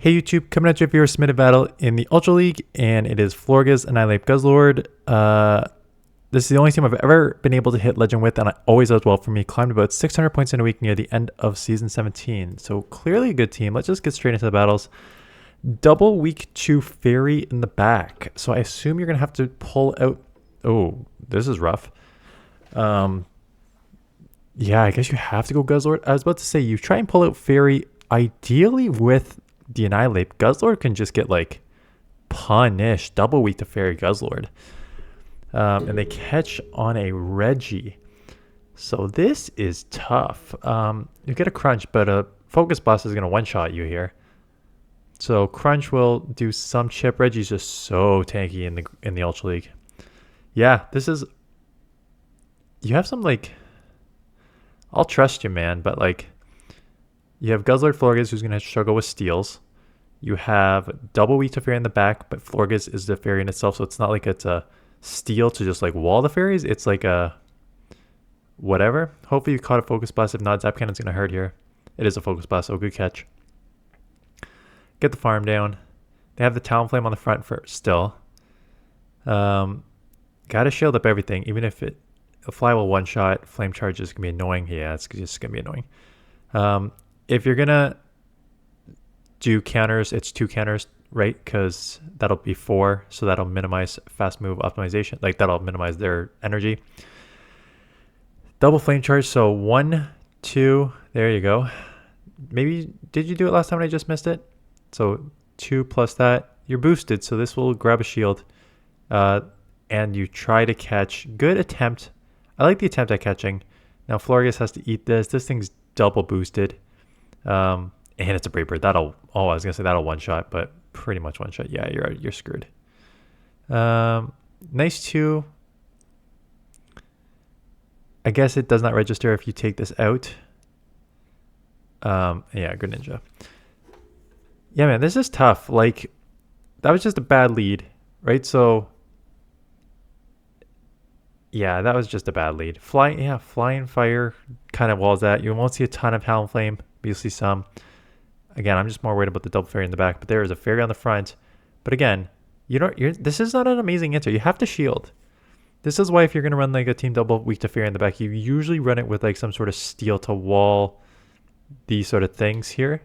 Hey YouTube, coming at you with your submitted battle in the Ultra League, and it is Florges Annihilape Guzzlord. This is the only team I've ever been able to hit Legend with, and it always does well for me. Climbed about 600 points in a week near the end of Season 17. So clearly a good team. Let's just get straight into the battles. Double Week 2 Fairy in the back. So I assume you're going to have to pull out... Oh, this is rough. Yeah, I guess you have to go Guzzlord. I was about to say, you try and pull out Fairy, ideally with the Annihilape. Guzzlord can just get like punished. Double weak to Fairy Guzzlord. And they catch on a Reggie. So this is tough. You get a Crunch, but a Focus Boss is going to one-shot you here. So Crunch will do some chip. Reggie's just so tanky in the Ultra League. Yeah, this is... You have some like... I'll trust you, man, but like... You have Guzzlord Florges, who's going to struggle with steals. You have double weak to Fairy in the back, but Florges is the Fairy in itself, so it's not like it's a steal to just like wall the Fairies. It's like a whatever. Hopefully you caught a Focus Blast. If not, Zap Cannon's going to hurt here. It is a Focus Blast, so good catch. Get the farm down. They have the Talonflame on the front for still. Got to shield up everything, even if a Fly will one-shot. Flame Charge is going to be annoying. Yeah, it's just going to be annoying. If you're going to do counters, it's 2 counters, right? Because that'll be 4, so that'll minimize fast move optimization. Like, that'll minimize their energy. Double Flame Charge, so 1, 2, there you go. Maybe, did you do it last time and I just missed it? So 2 plus that, you're boosted, so this will grab a shield. And you try to catch. Good attempt. I like the attempt at catching. Now Florges has to eat this. This thing's double boosted. And it's a Brave Bird. That'll... Oh, I was going to say that'll one-shot, but pretty much one-shot. Yeah, you're screwed. Nice 2. I guess it does not register if you take this out. Yeah, good Ninja. Yeah, man, this is tough. Like, that was just a bad lead, right? So... Yeah, that was just a bad lead. Flying Fire kind of walls that. You won't see a ton of Talonflame, but you'll see some. Again, I'm just more worried about the double Fairy in the back, but there is a Fairy on the front. But again, this is not an amazing answer. You have to shield. This is why if you're going to run like a team double weak to Fairy in the back, you usually run it with like some sort of steal to wall these sort of things here.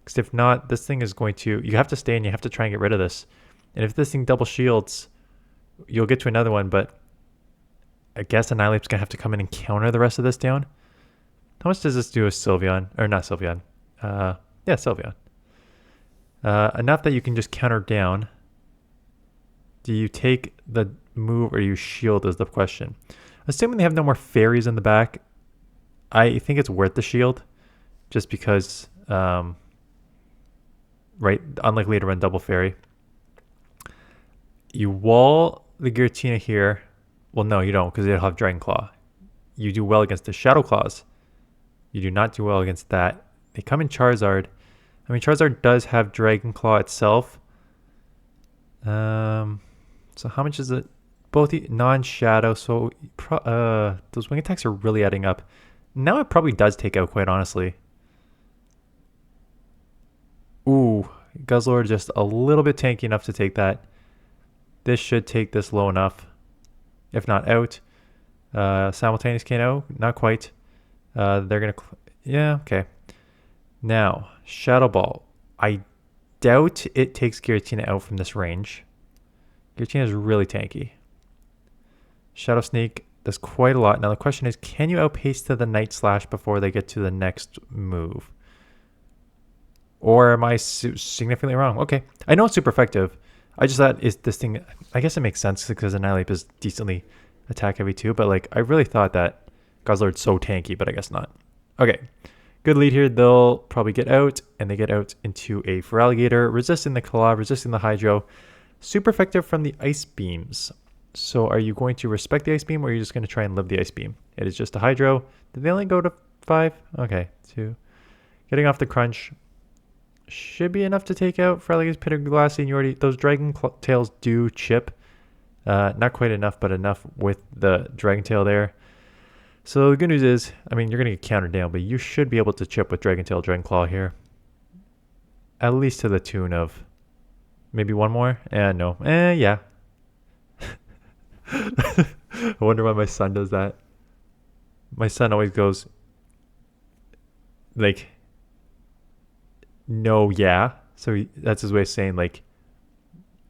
Because if not, this thing is going to... You have to stay and you have to try and get rid of this. And if this thing double shields, you'll get to another one, but I guess Annihilape's going to have to come in and counter the rest of this down. How much does this do with Sylveon? Or not Sylveon. Yeah, Sylveon. Enough that you can just counter down. Do you take the move or you shield is the question. Assuming they have no more Fairies in the back, I think it's worth the shield. Just because, right, unlikely to run double Fairy. You wall the Giratina here. Well, no, you don't, because it'll have Dragon Claw. You do well against the Shadow Claws. You do not do well against that. They come in Charizard. I mean, Charizard does have Dragon Claw itself. So how much is it? Both non-Shadow, so those wing attacks are really adding up. Now it probably does take out, quite honestly. Ooh, Guzzlord just a little bit tanky enough to take that. This should take this low enough. If not out. Simultaneous KO? Not quite. They're going to... Yeah, okay. Now, Shadow Ball. I doubt it takes Giratina out from this range. Giratina is really tanky. Shadow Sneak does quite a lot. Now the question is, can you outpace to the Night Slash before they get to the next move? Or am I significantly wrong? Okay. I know it's super effective. I just thought, is this thing... I guess it makes sense because Annihilape is decently attack heavy too, but like I really thought that Guzzlord's so tanky, but I guess not. Okay. Good lead here. They'll probably get out, and they get out into a Feraligatr, resisting the Claw, resisting the Hydro. Super effective from the Ice Beams. So are you going to respect the Ice Beam, or are you just going to try and live the Ice Beam? It is just a Hydro. Did they only go to 5? Okay, 2. Getting off the Crunch. Should be enough to take out Feraligatr's Pit of Glassy, and you already... Those Dragon Tails do chip. Not quite enough, but enough with the Dragon Tail there. So the good news is, I mean, you're going to get countered down, but you should be able to chip with Dragon Tail, Dragon Claw here. at least to the tune of maybe one more. No. Yeah. I wonder why my son does that. My son always goes like, no, yeah. So that's his way of saying, like,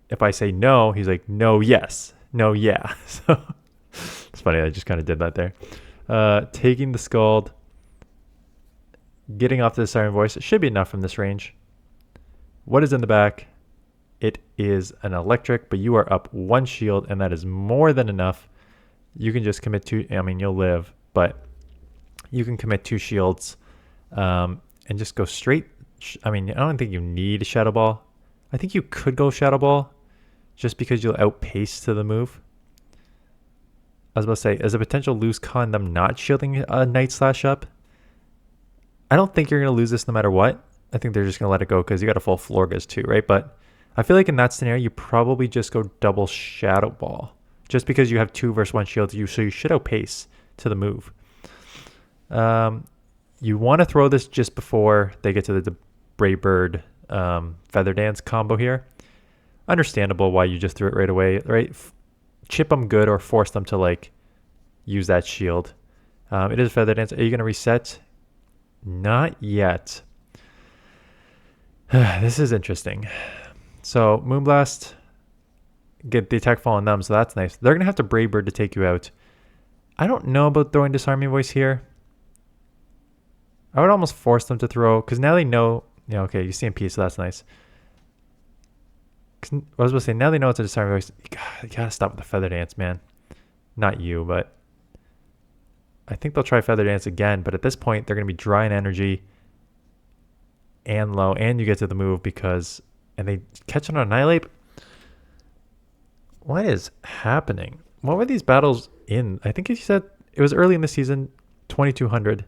if I say no, he's like, no, yes, no, yeah. So it's funny. I just kind of did that there. Taking the Scald, getting off the Siren Voice. It should be enough from this range. What is in the back? It is an electric, but you are up 1 shield, and that is more than enough. You can just commit 2. I mean, you'll live, but you can commit 2 shields and just go straight. I mean, I don't think you need a Shadow Ball. I think you could go Shadow Ball just because you'll outpace to the move. I was about to say, as a potential lose con, them not shielding a Night Slash up. I don't think you're going to lose this no matter what. I think they're just going to let it go because you got a full Florges too, right? But I feel like in that scenario, you probably just go double Shadow Ball. Just because you have 2 versus 1 shield, so you should outpace to the move. You want to throw this just before they get to the Brave Bird Feather Dance combo here. Understandable why you just threw it right away, right? Chip them good or force them to like use that shield. It is Feather Dance. Are you going to reset? Not yet. This is interesting. So Moonblast, get the attack fall on them, so that's nice. They're going to have to Brave Bird to take you out. I don't know about throwing Disarming Voice here. I would almost force them to throw, because now they know, yeah, okay, you CMP, so that's nice. I was supposed to say, now they know it's a Disarming Voice. You gotta stop with the Feather Dance, man. Not you, but I think they'll try Feather Dance again, but at this point, they're going to be dry in energy and low, and you get to the move because, and they catch it on Annihilape. What is happening? What were these battles in? I think you said it was early in the season, 2200.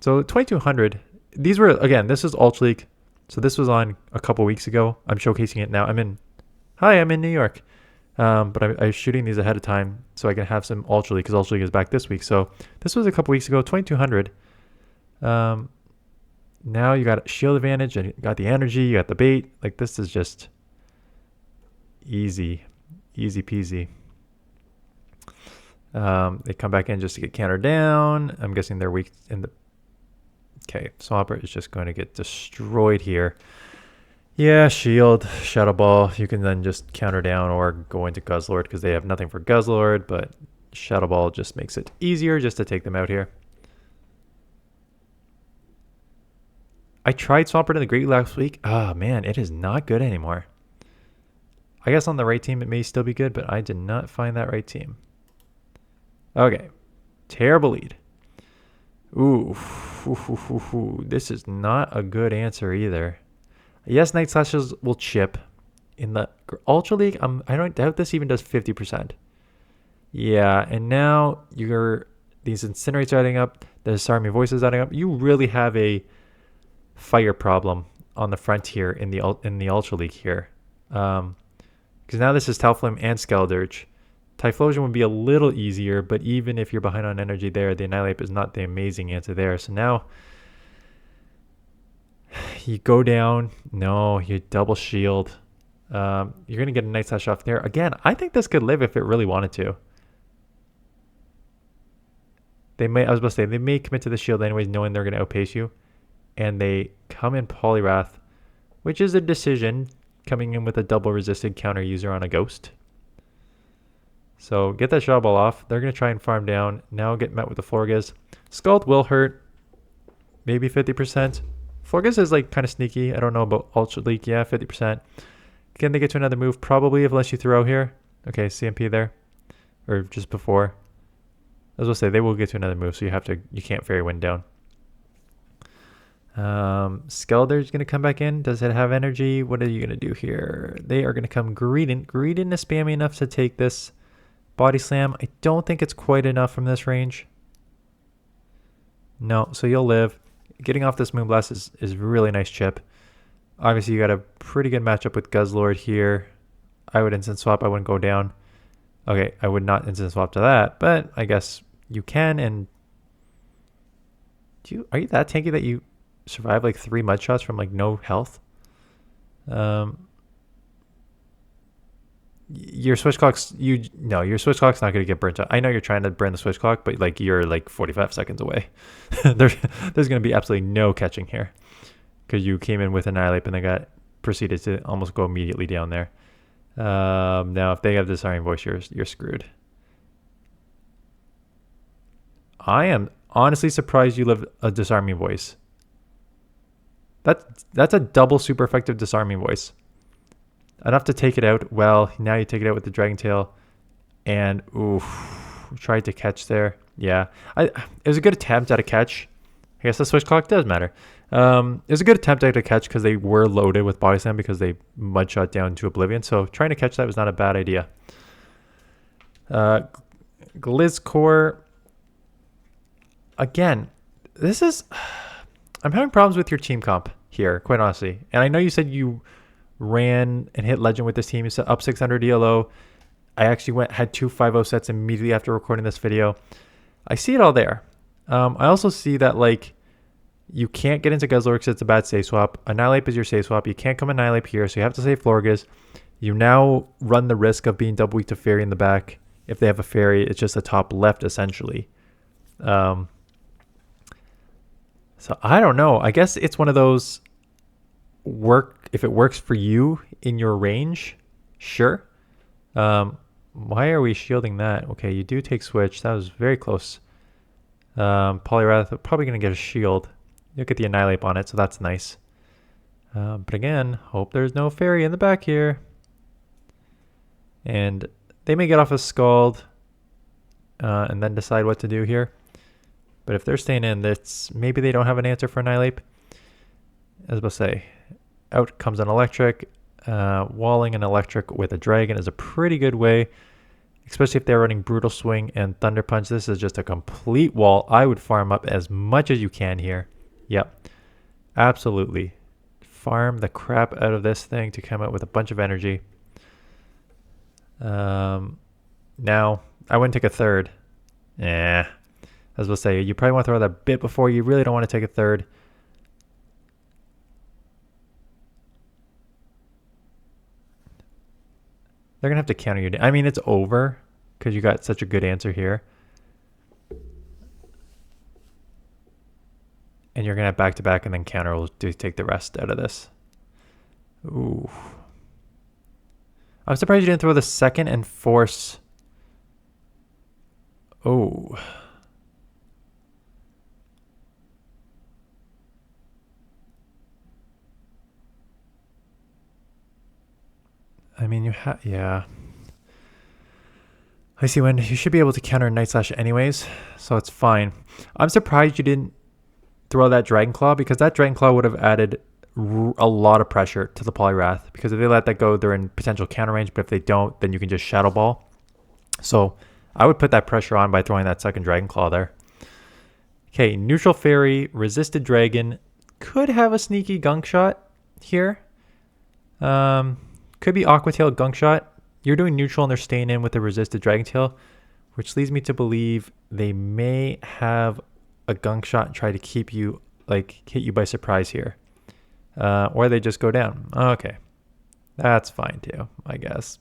So 2200, these were, again, this is Ultra League. So this was on a couple weeks ago. I'm showcasing it now. I'm in New York. But I was shooting these ahead of time so I can have some Ultra League because Ultra League is back this week. So this was a couple weeks ago, 2200. Now you got shield advantage and you got the energy, you got the bait. Like this is just easy peasy. They come back in just to get countered down. I'm guessing they're weak in the... Okay, Swampert is just going to get destroyed here. Yeah, shield, Shadow Ball. You can then just counter down or go into Guzzlord because they have nothing for Guzzlord, but Shadow Ball just makes it easier just to take them out here. I tried Swampert in the Great last week. Oh, man, it is not good anymore. I guess on the right team it may still be good, but I did not find that right team. Okay, terrible lead. Ooh, this is not a good answer either. Yes, Night Slashes will chip. In the Ultra League, I don't doubt this even does 50%. Yeah, and now these Incinerates are adding up. The Disarming Voices adding up. You really have a fire problem on the frontier in the Ultra League here. Because now this is Talflame and Skeldurge. Typhlosion would be a little easier, but even if you're behind on energy there, the Annihilape is not the amazing answer there. So now you go down. No, you double shield. You're going to get a Night Slash off there. Again, I think this could live if it really wanted to. I was about to say, they may commit to the shield anyways, knowing they're going to outpace you. And they come in Poliwrath, which is a decision, coming in with a double resisted counter user on a Ghost. So get that Shadow Ball off. They're going to try and farm down. Now get met with the Florges. Scald will hurt. Maybe 50%. Florges is like kind of sneaky. I don't know about Ultra League. Yeah, 50%. Can they get to another move? Probably, unless you throw here. Okay, CMP there. Or just before. As we'll say, they will get to another move, so you can't Fairy Wind down. Skeldurge is going to come back in. Does it have energy? What are you going to do here? They are going to come Greedent. Greedent is spammy enough to take this Body Slam. I don't think it's quite enough from this range. No, so you'll live. Getting off this Moonblast is really nice chip. Obviously, you got a pretty good matchup with Guzzlord here. I would instant swap. I wouldn't go down. Okay, I would not instant swap to that, but I guess you can. And are you that tanky that you... survive like 3 mud shots from like no health. Your switch clock's your switch clock's not gonna get burnt out. I know you're trying to burn the switch clock, but like you're like 45 seconds away. There's gonna be absolutely no catching here because you came in with Annihilape and they proceeded to almost go immediately down there. Now if they have Disarming Voice, you're screwed. I am honestly surprised you live a Disarming Voice. That's a double super effective Disarming Voice. Enough to take it out. Well, now you take it out with the Dragon Tail. And, oof, tried to catch there. Yeah. It was a good attempt at a catch. I guess the switch clock does matter. It was a good attempt at a catch because they were loaded with Body Slam because they mud shot down to Oblivion. So trying to catch that was not a bad idea. Glizzcore. Again, I'm having problems with your team comp here, quite honestly. And I know you said you ran and hit Legend with this team. You set up 600 ELO. I actually had 2 5-0 sets immediately after recording this video. I see it all there. I also see that like you can't get into Guzzlord because it's a bad save swap. Annihilape is your save swap. You can't come Annihilape here, so you have to save Florges. You now run the risk of being double weak to Fairy in the back. If they have a Fairy, it's just a top left essentially. So I don't know. I guess it's one of those if it works for you in your range, sure. Why are we shielding that? Okay, you do take switch. That was very close. Poliwrath probably going to get a shield. You'll get the Annihilape on it, so that's nice. But again, hope there's no Fairy in the back here. And they may get off a Scald and then decide what to do here. But if they're staying in, maybe they don't have an answer for Annihilape. As I was about to say, out comes an electric. Walling an electric with a dragon is a pretty good way, especially if they're running Brutal Swing and Thunder Punch. This is just a complete wall. I would farm up as much as you can here. Yep, absolutely. Farm the crap out of this thing to come out with a bunch of energy. Now, I wouldn't take a third. As I was about to say, you probably want to throw that bit before. You really don't want to take a third. They're going to have to counter you. I mean, it's over because you got such a good answer here. And you're going to have back-to-back and then counter will take the rest out of this. Ooh. I'm surprised you didn't throw the second and force. Oh. I mean, yeah. I see when you should be able to counter Night Slash anyways, so it's fine. I'm surprised you didn't throw that Dragon Claw because that Dragon Claw would have added a lot of pressure to the Poliwrath because if they let that go, they're in potential counter range, but if they don't, then you can just Shadow Ball. So I would put that pressure on by throwing that second Dragon Claw there. Okay, Neutral Fairy, Resisted Dragon, could have a sneaky Gunk Shot here. Could be Aqua Tail Gunk Shot. You're doing neutral and they're staying in with a Resisted Dragon Tail, which leads me to believe they may have a Gunk Shot and try to keep you, like, hit you by surprise here. Or they just go down. Okay. That's fine too, I guess.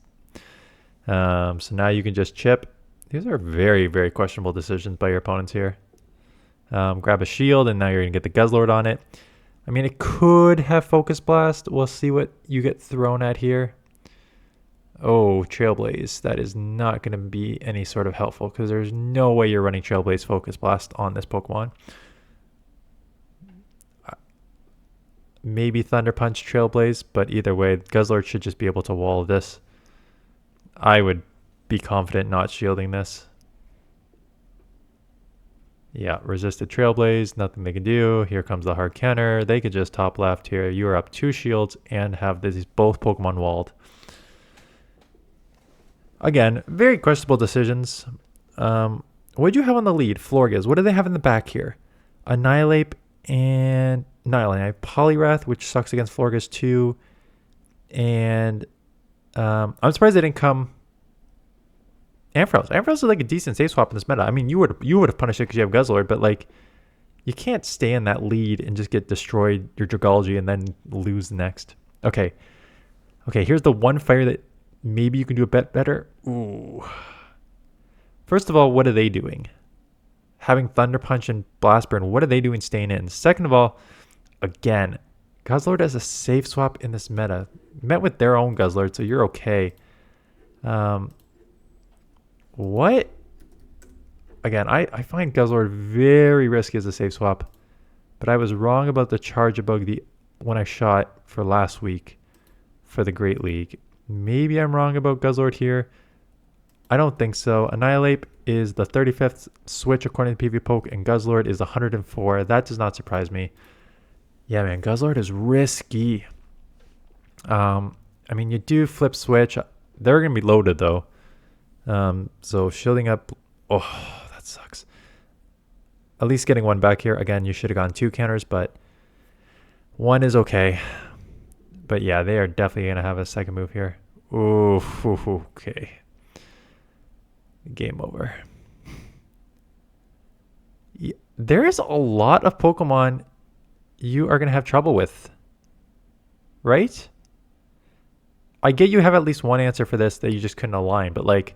So now you can just chip. These are very, very questionable decisions by your opponents here. Grab a shield and now you're going to get the Guzzlord on it. I mean, it could have Focus Blast. We'll see what you get thrown at here. Oh, Trailblaze. That is not going to be any sort of helpful because there's no way you're running Trailblaze Focus Blast on this Pokemon. Maybe Thunder Punch Trailblaze, but either way, Guzzlord should just be able to wall this. I would be confident not shielding this. Yeah, Resisted Trailblaze, nothing they can do. Here comes the hard counter. They could just top left here. You are up 2 shields and have these both Pokemon walled. Again, very questionable decisions. What do you have on the lead? Florges. What do they have in the back here? Annihilape and Annihilape. Poliwrath, which sucks against Florges too. And I'm surprised they didn't come Ampharos. Ampharos is like a decent save swap in this meta. I mean, you would have punished it because you have Guzzlord, but like You can't stay in that lead and just get destroyed your Dragalge and then lose next. Okay. Okay, here's the one fire that maybe you can do a bit better. Ooh. First of all, what are they doing? Having Thunder Punch and Blast Burn, what are they doing staying in? Second of all, again, Guzzlord has a safe swap in this meta. Met with their own Guzzlord, so you're okay. What? Again, I find Guzzlord very risky as a safe swap, but I was wrong about the Charjabug when I shot for last week for the Great League. Maybe I'm wrong about Guzzlord here. I don't think so. Annihilape is the 35th switch according to PV Poke, and Guzzlord is 104. That does not surprise me. Yeah, man, Guzzlord is risky. I mean, you do flip switch. They're going to be loaded, though. So shielding up... Oh, that sucks. At least getting one back here. Again, you should have gone 2 counters, but one is okay. But yeah, they are definitely going to have a second move here. Ooh, okay. Game over. Yeah, there is a lot of Pokemon you are going to have trouble with, right? I get you have at least one answer for this that you just couldn't align, but like,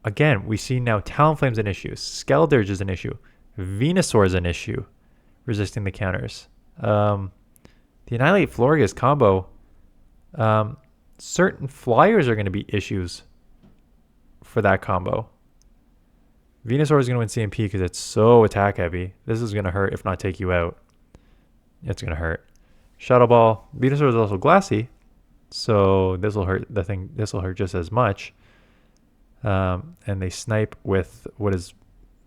again, we see now Talonflame's an issue, Skeledirge is an issue, Venusaur is an issue, resisting the counters. The Annihilate Florges combo, certain flyers are going to be issues for that combo. Venusaur is going to win CMP because it's so attack heavy. This is going to hurt, if not take you out. It's going to hurt. Shadow Ball. Venusaur is also glassy, so this will hurt the thing. This will hurt just as much. And they snipe with what is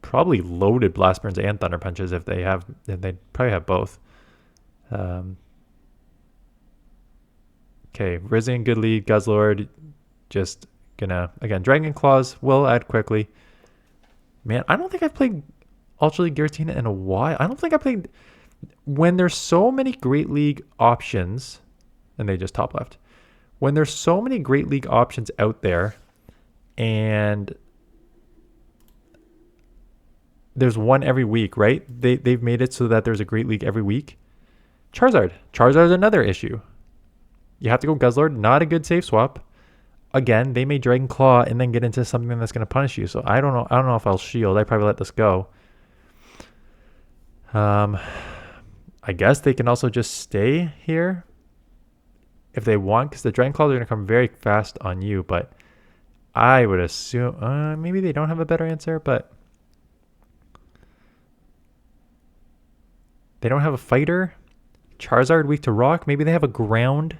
probably loaded Blast Burns and Thunder Punches if they have. They probably have both. Okay, Rizzing, good lead. Guzzlord, just gonna again. Dragon Claws will add quickly. Man, I don't think I've played Ultra League Giratina in a while. I don't think I played when there's so many Great League options, and they just top left. When there's so many Great League options out there, and there's one every week, right? They've made it so that there's a Great League every week. Charizard is another issue. You have to go Guzzlord, not a good safe swap. Again, they may Dragon Claw and then get into something that's going to punish you. So I don't know. I don't know if I'll shield. I probably let this go. I guess they can also just stay here if they want, because the Dragon Claws are going to come very fast on you. But I would assume maybe they don't have a better answer, but they don't have a fighter. Charizard weak to rock. Maybe they have a ground.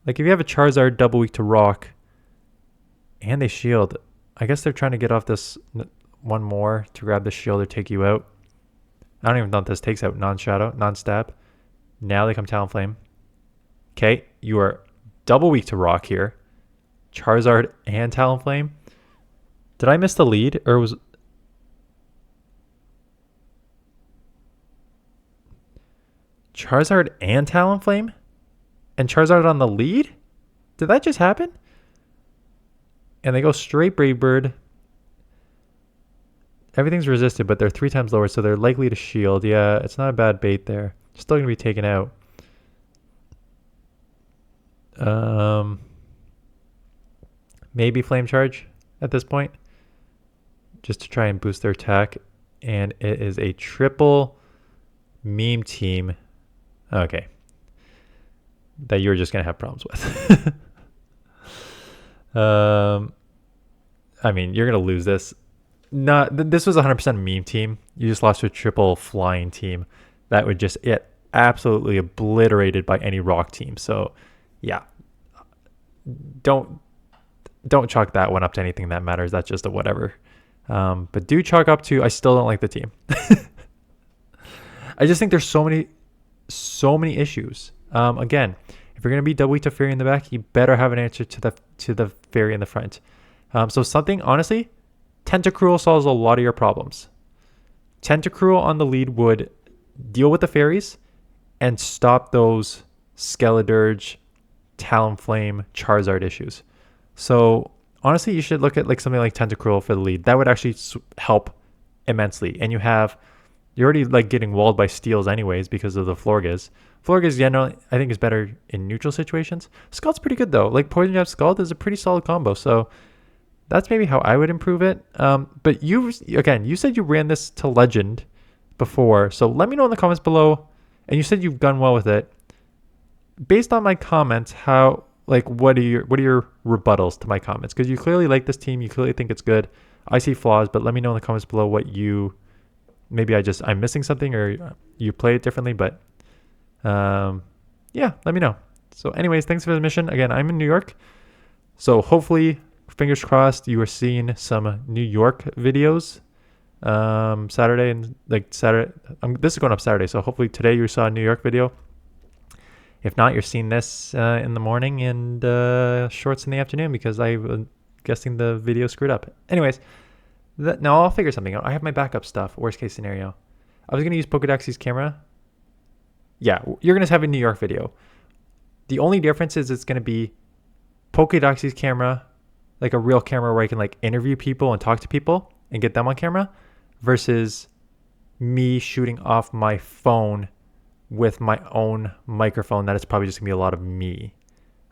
Like if you have a Charizard double weak to rock and they shield, I guess they're trying to get off this one more to grab the shield or take you out. I don't even know if this takes out non-shadow, non-stab. Now they come Talonflame. Okay, you are double weak to rock here. Charizard and Talonflame. Did I miss the lead or was... Charizard and Talonflame? And Charizard on the lead? Did that just happen? And they go straight Brave Bird. Everything's resisted, but they're 3 times lower, so they're likely to shield. Yeah, it's not a bad bait there. Still going to be taken out. Maybe Flame Charge at this point, just to try and boost their attack. And it is a triple meme team. Okay. That you're just going to have problems with. I mean, you're going to lose this. This was 100% meme team. You just lost to a triple flying team that would just get absolutely obliterated by any rock team. So, yeah. Don't chalk that one up to anything that matters. That's just a whatever. But do chalk up to, I still don't like the team. I just think there's so many issues. Again, if you're going to be double weak to fairy in the back, you better have an answer to the fairy in the front. So something, honestly, Tentacruel solves a lot of your problems. Tentacruel on the lead would deal with the fairies and stop those Skeledirge, Talonflame, Charizard issues. So honestly, you should look at like something like Tentacruel for the lead. That would actually help immensely. And you have You're already like getting walled by steals anyways because of the Florges. Florges generally, I think, is better in neutral situations. Scald's pretty good though. Like Poison Jab Scald is a pretty solid combo. So that's maybe how I would improve it. But you said you ran this to Legend before. So let me know in the comments below. And you said you've done well with it. Based on my comments, what are your rebuttals to my comments? Because you clearly like this team. You clearly think it's good. I see flaws, but let me know in the comments below what you, maybe I'm missing something or you play it differently, but yeah, let me know. So anyways, thanks for the mission. Again, I'm in New York. So hopefully, fingers crossed, you are seeing some New York videos Saturday and Saturday. This is going up Saturday. So hopefully today you saw a New York video. If not, you're seeing this in the morning and shorts in the afternoon because I'm guessing the video screwed up. Anyways, now I'll figure something out. I have my backup stuff. Worst case scenario. I was going to use Poke Daxi's camera. Yeah, you're going to have a New York video. The only difference is it's going to be Poke Daxi's camera, like a real camera where I can like interview people and talk to people and get them on camera, versus me shooting off my phone with my own microphone. That is probably just going to be a lot of me.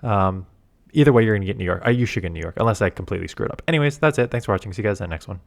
Either way, you're going to get New York. You should get New York, unless I completely screwed up. Anyways, that's it. Thanks for watching. See you guys in the next one.